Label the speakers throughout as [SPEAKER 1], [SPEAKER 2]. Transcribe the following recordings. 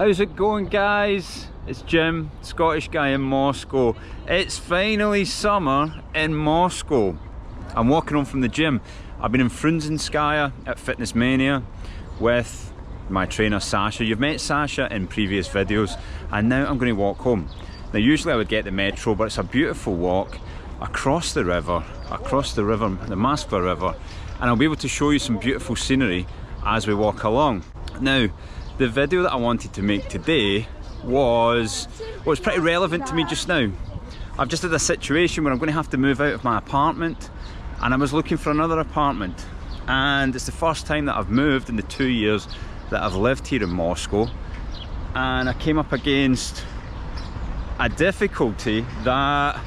[SPEAKER 1] How's it going, guys? It's Jim, Scottish guy in Moscow. It's finally summer in Moscow. I'm walking home from the gym. I've been in Frunzenskaya at Fitness Mania with my trainer Sasha. You've met Sasha in previous videos, and now I'm going to walk home. Now usually I would get the metro, but it's a beautiful walk across the river, the Moskva River, and I'll be able to show you some beautiful scenery as we walk along. Now, the video that I wanted to make today was pretty relevant to me just now. I've just had a situation where I'm going to have to move out of my apartment, and I was looking for another apartment, and it's the first time that I've moved in the 2 years that I've lived here in Moscow, and I came up against a difficulty that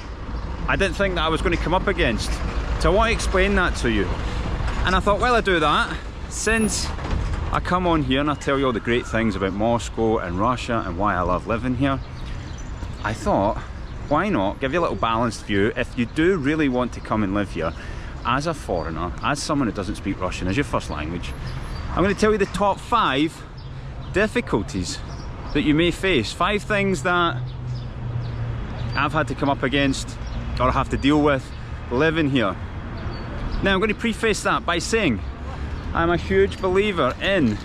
[SPEAKER 1] I didn't think that I was going to come up against. So I want to explain that to you. And I thought, while I do that, since I come on here and I tell you all the great things about Moscow and Russia and why I love living here, I thought, why not give you a little balanced view if you do really want to come and live here as a foreigner, as someone who doesn't speak Russian as your first language. I'm going to tell you the top 5 difficulties that you may face. 5 things that I've had to come up against or have to deal with living here. Now I'm going to preface that by saying I'm a huge believer in,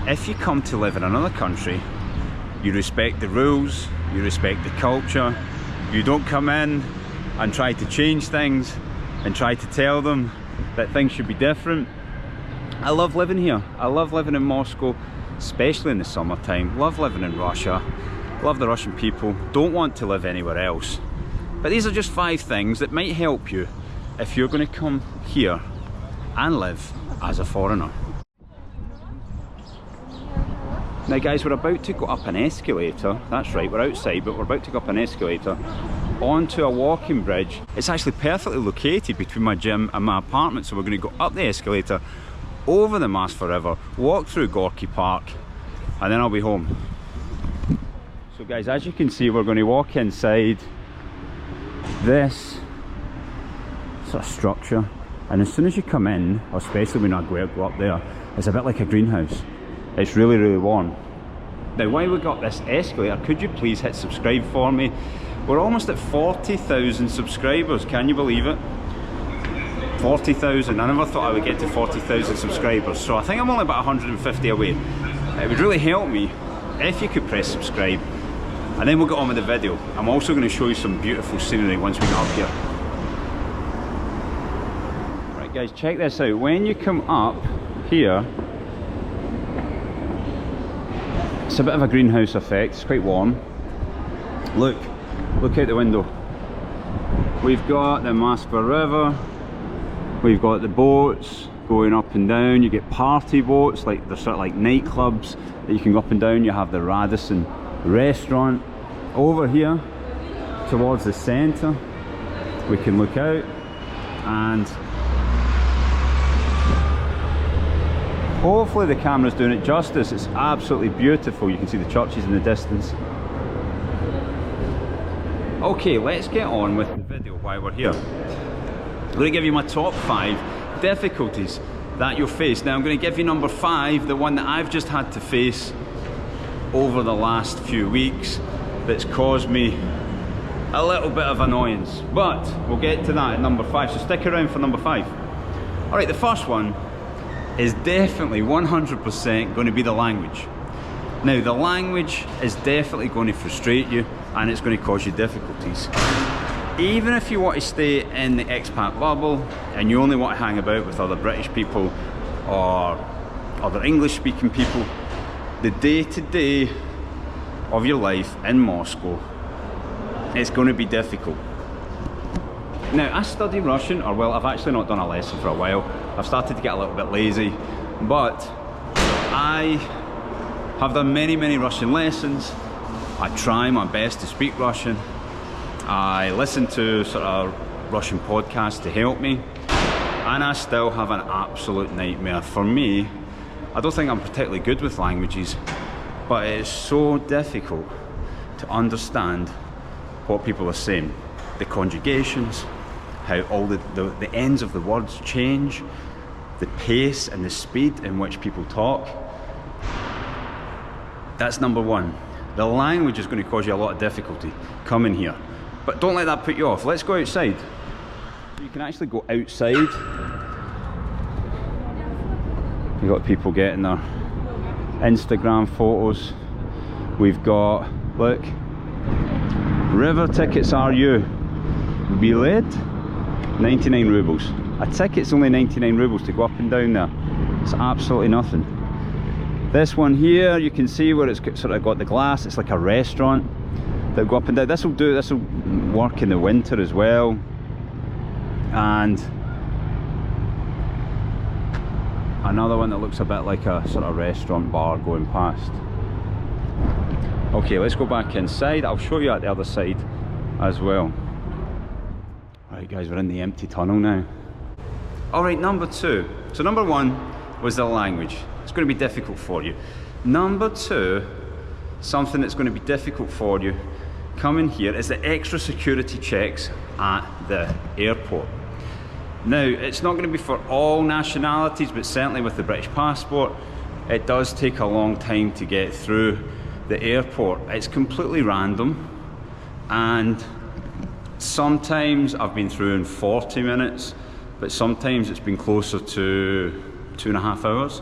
[SPEAKER 1] if you come to live in another country, you respect the rules, you respect the culture, you don't come in and try to change things and try to tell them that things should be different. I love living here. I love living in Moscow, especially in the summertime. Love living in Russia. Love the Russian people. Don't want to live anywhere else. But these are just 5 things that might help you if you're going to come here and live as a foreigner. Now guys, we're about to go up an escalator. That's right, we're outside, but we're about to go up an escalator onto a walking bridge. It's actually perfectly located between my gym and my apartment, so we're going to go up the escalator, over the Moskva River, walk through Gorky Park, and then I'll be home. So guys, as you can see, we're going to walk inside this sort of structure, and as soon as you come in, especially when I go up there, it's a bit like a greenhouse. It's really, really warm. Now while we got this escalator, could you please hit subscribe for me? We're almost at 40,000 subscribers, can you believe it? 40,000, I never thought I would get to 40,000 subscribers, so I think I'm only about 150 away. It would really help me if you could press subscribe, and then we'll get on with the video. I'm also going to show you some beautiful scenery once we get up here. Right guys, check this out. When you come up here, it's a bit of a greenhouse effect. It's quite warm. Look out the window. We've got the Moskva River, we've got the boats going up and down. You get party boats, like they're sort of like nightclubs that you can go up and down. You have the Radisson restaurant over here towards the centre. We can look out, and hopefully the camera's doing it justice. It's absolutely beautiful. You can see the churches in the distance. Okay, let's get on with the video while we're here. I'm going to give you my top 5 difficulties that you'll face. Now I'm going to give you number 5, the one that I've just had to face over the last few weeks, that's caused me a little bit of annoyance, but we'll get to that at number 5, so stick around for number 5. Alright, the first one is definitely 100% going to be the language. Now the language is definitely going to frustrate you, and it's going to cause you difficulties. Even if you want to stay in the expat bubble and you only want to hang about with other British people or other English speaking people, the day-to-day of your life in Moscow, it's going to be difficult. Now I study Russian, or well, I've actually not done a lesson for a while. I've started to get a little bit lazy, but I have done many Russian lessons. I try my best to speak Russian. I listen to sort of Russian podcasts to help me, and I still have an absolute nightmare. For me, I don't think I'm particularly good with languages, but it is so difficult to understand what people are saying. The conjugations, how all the ends of the words change, the pace and the speed in which people talk. That's number one. The language is going to cause you a lot of difficulty coming here. But don't let that put you off. Let's go outside. You can actually go outside. You've got people getting their Instagram photos. We've got, look, river tickets are you? Bilet, 99 rubles. A ticket's only 99 rubles to go up and down there. It's absolutely nothing. This one here, you can see where it's sort of got the glass. It's like a restaurant that go up and down. This will work in the winter as well. And another one that looks a bit like a sort of restaurant bar going past. Okay, let's go back inside. I'll show you at the other side as well. Right guys, we're in the empty tunnel now. Alright, number two. So number one was the language. It's going to be difficult for you. Number two, something that's going to be difficult for you coming here is the extra security checks at the airport. Now, it's not going to be for all nationalities, but certainly with the British passport, it does take a long time to get through the airport. It's completely random, and sometimes I've been through in 40 minutes, but sometimes it's been closer to 2.5 hours.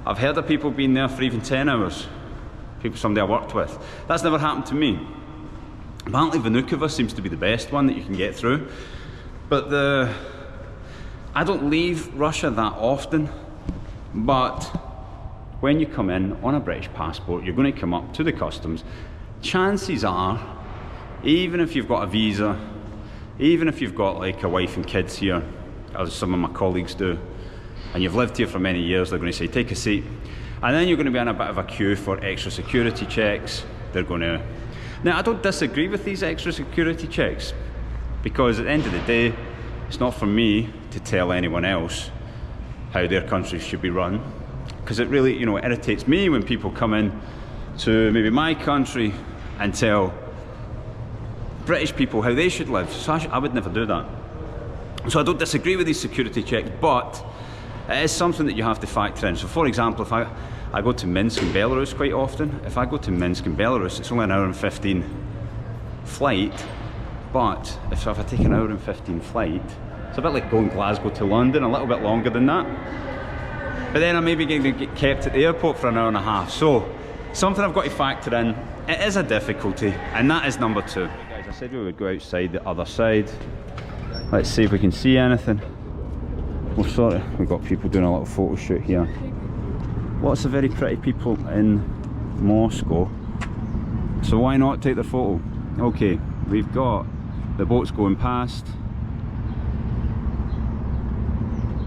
[SPEAKER 1] I've heard of people being there for even 10 hours. Somebody I worked with. That's never happened to me. Apparently Vnukovo seems to be the best one that you can get through. But I don't leave Russia that often, but when you come in on a British passport, you're going to come up to the customs. Chances are, even if you've got a visa, even if you've got like a wife and kids here, as some of my colleagues do, and you've lived here for many years, they're going to say, take a seat. And then you're going to be in a bit of a queue for extra security checks. They're going to... Now, I don't disagree with these extra security checks, because at the end of the day, it's not for me to tell anyone else how their country should be run, because it really, it irritates me when people come in to maybe my country and tell British people how they should live. So I would never do that. So I don't disagree with these security checks, but it is something that you have to factor in. So for example, if I go to Minsk in Belarus quite often, if I go to Minsk in Belarus, it's only an hour and 15 flight, but if I take an hour and 15 flight, it's a bit like going Glasgow to London, a little bit longer than that. But then I'm maybe going to get kept at the airport for an hour and a half. So something I've got to factor in. It is a difficulty, and that is number two. Guys, I said we would go outside the other side. Let's see if we can see anything. We've got people doing a little photo shoot here. Lots of very pretty people in Moscow, so why not take their photo? Okay, we've got the boats going past,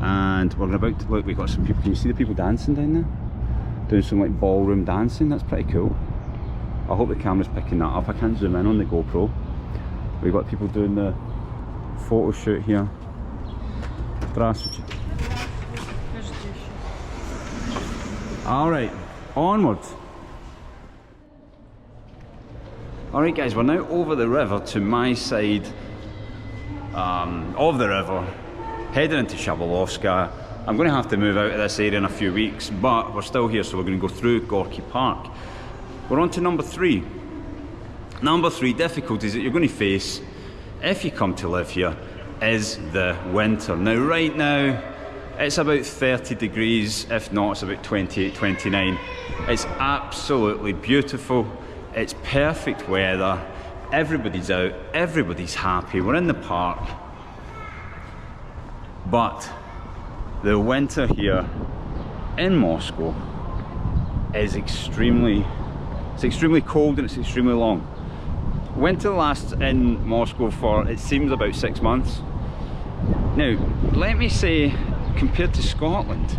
[SPEAKER 1] and we're about to look. We've got some people. Can you see the people dancing down there? Doing some like ballroom dancing. That's pretty cool. I hope the camera's picking that up. I can't zoom in on the GoPro. We've got people doing the photo shoot here. Здравствуйте. Alright, onwards. Alright guys, we're now over the river to my side of the river, heading into Shabalovskaya. I'm going to have to move out of this area in a few weeks, but we're still here, so we're going to go through Gorky Park. We're on to number three. Number three, difficulties that you're going to face if you come to live here is the winter. Now right now it's about 30 degrees, if not it's about 28, 29. It's absolutely beautiful, it's perfect weather, everybody's out, everybody's happy, we're in the park. But the winter here in Moscow is extremely cold, and it's extremely long. Winter lasts in Moscow for, it seems, about 6 months. Now, let me say, compared to Scotland,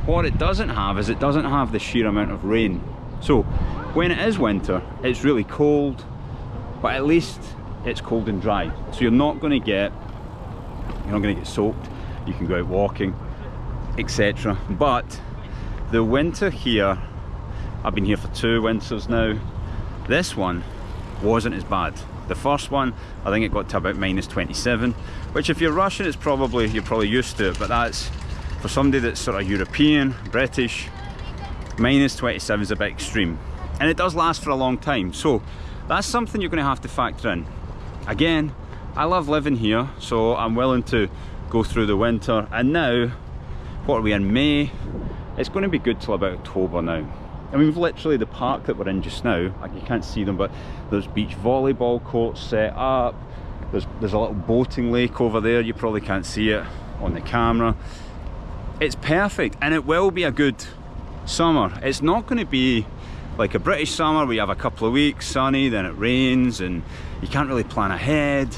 [SPEAKER 1] what it doesn't have is it doesn't have the sheer amount of rain. So, when it is winter, it's really cold, but at least it's cold and dry. So you're not going to get soaked. You can go out walking, etc. But the winter here, I've been here for 2 winters now. This one wasn't as bad. The first one, I think it got to about -27, which if you're Russian, you're probably used to it, but that's for somebody that's sort of European, British, minus 27 is a bit extreme, and it does last for a long time, so that's something you're going to have to factor in. Again, I love living here, so I'm willing to go through the winter. And now, what are we in, May? It's going to be good till about October now. I mean, literally the park that we're in just now, like, you can't see them, but there's beach volleyball courts set up. There's a little boating lake over there. You probably can't see it on the camera. It's perfect, and it will be a good summer. It's not going to be like a British summer where you have a couple of weeks sunny, then it rains, and you can't really plan ahead.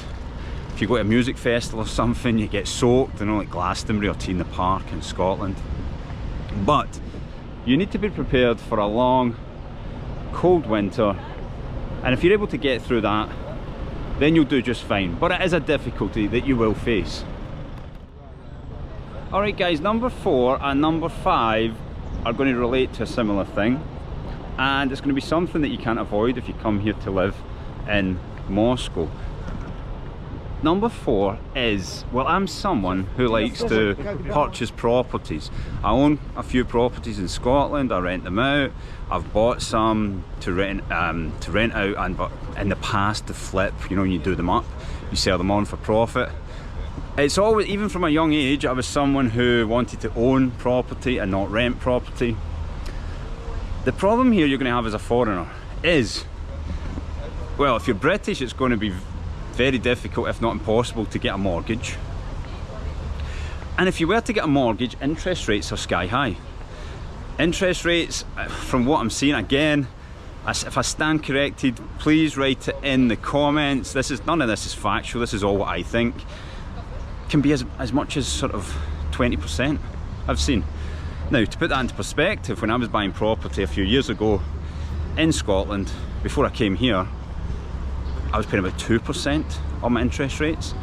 [SPEAKER 1] If you go to a music festival or something, you get soaked, you know, like Glastonbury or Tea in the Park in Scotland. But you need to be prepared for a long, cold winter, and if you're able to get through that, then you'll do just fine. But it is a difficulty that you will face. Alright guys, number 4 and number 5 are going to relate to a similar thing, and it's going to be something that you can't avoid if you come here to live in Moscow. Number 4 is, well, I'm someone who likes to purchase properties. I own a few properties in Scotland. I rent them out. I've bought some to rent out, and but in the past to flip. You know, when you do them up, you sell them on for profit. It's always, even from a young age, I was someone who wanted to own property and not rent property. The problem here you're going to have as a foreigner is, well, if you're British, it's going to be very difficult, if not impossible, to get a mortgage. And if you were to get a mortgage, interest rates are sky high. Interest rates, from what I'm seeing, again, if I stand corrected, please write it in the comments. None of this is factual, this is all what I think. Can be as much as sort of 20%, I've seen. Now, to put that into perspective, when I was buying property a few years ago in Scotland, before I came here, I was paying about 2% on my interest rates,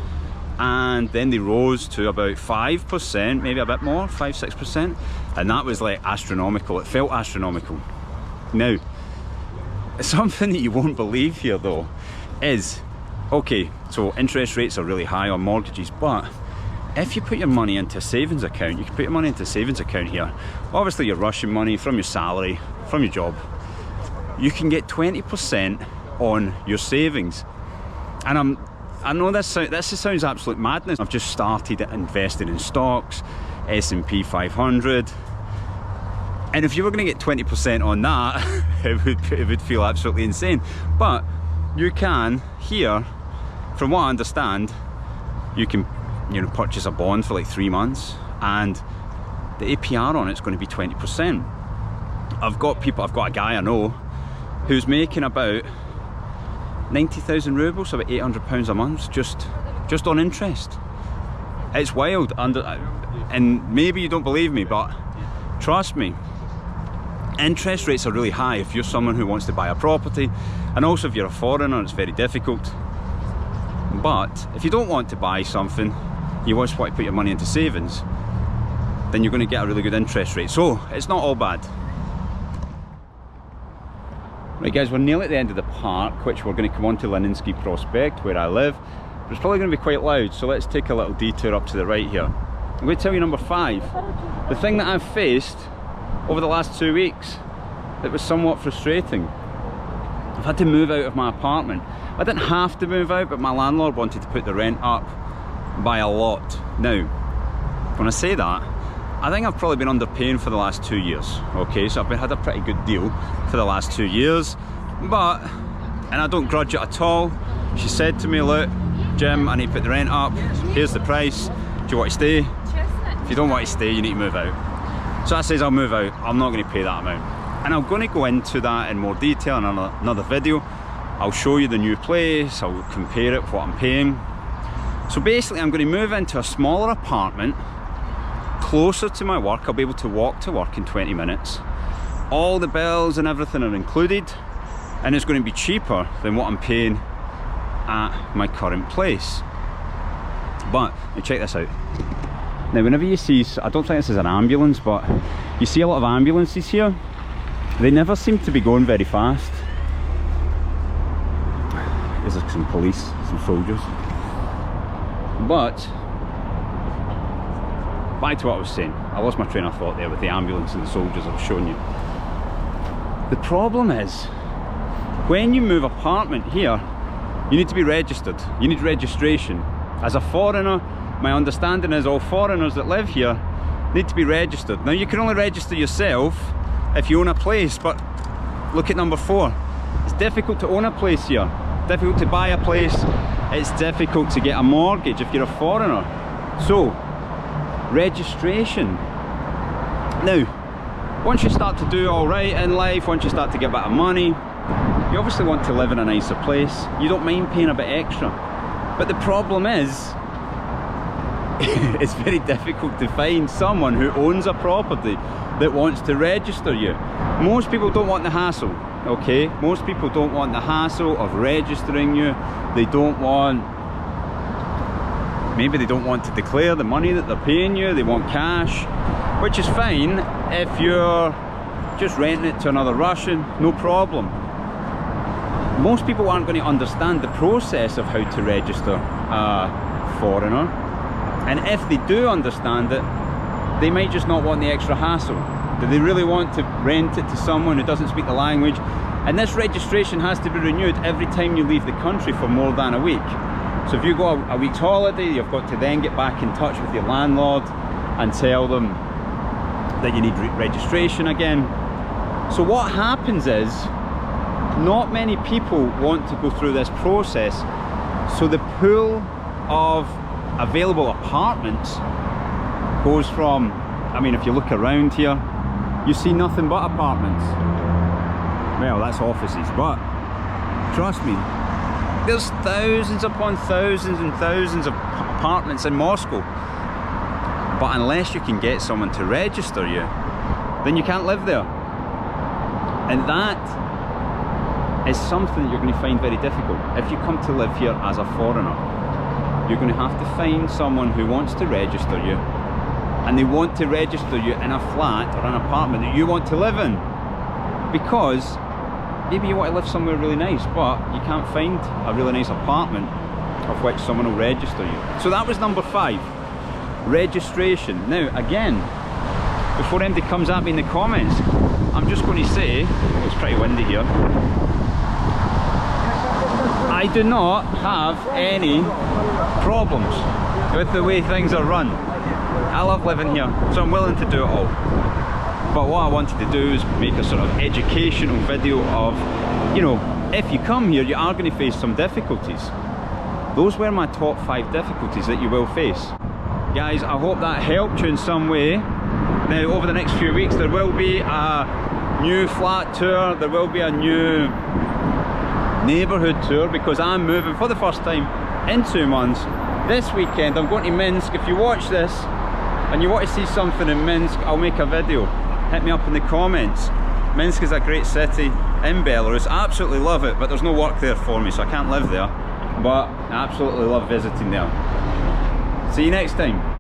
[SPEAKER 1] and then they rose to about 5%, maybe a bit more, 5-6%, and that was like astronomical. It felt astronomical. Now, something that you won't believe here though is, okay, so interest rates are really high on mortgages, but if you put your money into a savings account, you can put your money into a savings account here. Obviously you're Russian money from your salary, from your job. You can get 20% on your savings. And I know this sounds absolute madness. I've just started investing in stocks, S&P 500, and if you were going to get 20% on that, it would feel absolutely insane. But you can here, from what I understand, you can, you know, purchase a bond for like 3 months, and the APR on it's going to be 20%. I've got a guy I know who's making about 90,000 rubles, so about £800 a month, just on interest. It's wild, and maybe you don't believe me, but trust me, interest rates are really high if you're someone who wants to buy a property, and also if you're a foreigner, it's very difficult. But if you don't want to buy something, you just want to put your money into savings, then you're going to get a really good interest rate, so it's not all bad. Right guys, we're nearly at the end of the park, which we're going to come on to Leninsky Prospect, where I live. But it's probably going to be quite loud, so let's take a little detour up to the right here. I'm going to tell you number 5. The thing that I've faced over the last 2 weeks that was somewhat frustrating. I've had to move out of my apartment. I didn't have to move out, but my landlord wanted to put the rent up by a lot. Now, when I say that, I think I've probably been underpaying for the last 2 years. Okay, so I've had a pretty good deal for the last 2 years, and I don't grudge it at all. She said to me, look, Jim, I need to put the rent up. Here's the price. Do you want to stay? If you don't want to stay, you need to move out. So I says, I'll move out. I'm not going to pay that amount. And I'm going to go into that in more detail in another video. I'll show you the new place. I'll compare it with what I'm paying. So basically, I'm going to move into a smaller apartment closer to my work. I'll be able to walk to work in 20 minutes. All the bills and everything are included, and it's going to be cheaper than what I'm paying at my current place. But now check this out. Now whenever you see, I don't think this is an ambulance, but you see a lot of ambulances here, they never seem to be going very fast. There's like some police, some soldiers. But back to what I was saying. I lost my train of thought there with the ambulance and the soldiers I was showing you. The problem is, when you move apartment here, you need to be registered. You need registration. As a foreigner, my understanding is all foreigners that live here need to be registered. Now you can only register yourself if you own a place, but look at number 4. It's difficult to own a place here. Difficult to buy a place. It's difficult to get a mortgage if you're a foreigner. So, registration. Now, once you start to do all right in life, once you start to get a bit of money, you obviously want to live in a nicer place. You don't mind paying a bit extra. But the problem is, it's very difficult to find someone who owns a property that wants to register you. Most people don't want the hassle, okay? Most people don't want the hassle of registering you. They don't want, maybe they don't want to declare the money that they're paying you. They want cash, which is fine if you're just renting it to another Russian, no problem. Most people aren't going to understand the process of how to register a foreigner. And if they do understand it, they might just not want the extra hassle. Do they really want to rent it to someone who doesn't speak the language? And this registration has to be renewed every time you leave the country for more than a week. So if you go a week's holiday, you've got to then get back in touch with your landlord and tell them that you need registration again. So what happens is, not many people want to go through this process. So the pool of available apartments goes from, I mean, if you look around here, you see nothing but apartments. Well, that's offices, but trust me, there's thousands upon thousands and thousands of apartments in Moscow. But unless you can get someone to register you, then you can't live there. And that is something that you're going to find very difficult. If you come to live here as a foreigner, you're going to have to find someone who wants to register you, and they want to register you in a flat or an apartment that you want to live in, because maybe you want to live somewhere really nice, but you can't find a really nice apartment of which someone will register you. So that was number 5, registration. Now again, before anybody comes at me in the comments, I'm just going to say, it's pretty windy here, I do not have any problems with the way things are run. I love living here, so I'm willing to do it all. But what I wanted to do is make a sort of educational video of, you know, if you come here, you are going to face some difficulties. Those were my top 5 difficulties that you will face. Guys, I hope that helped you in some way. Now, over the next few weeks, there will be a new flat tour, there will be a new neighbourhood tour, because I'm moving for the first time in 2 months. This weekend I'm going to Minsk. If you watch this and you want to see something in Minsk, I'll make a video. Hit me up in the comments. Minsk is a great city in Belarus. I absolutely love it, but there's no work there for me, so I can't live there. But I absolutely love visiting there. See you next time.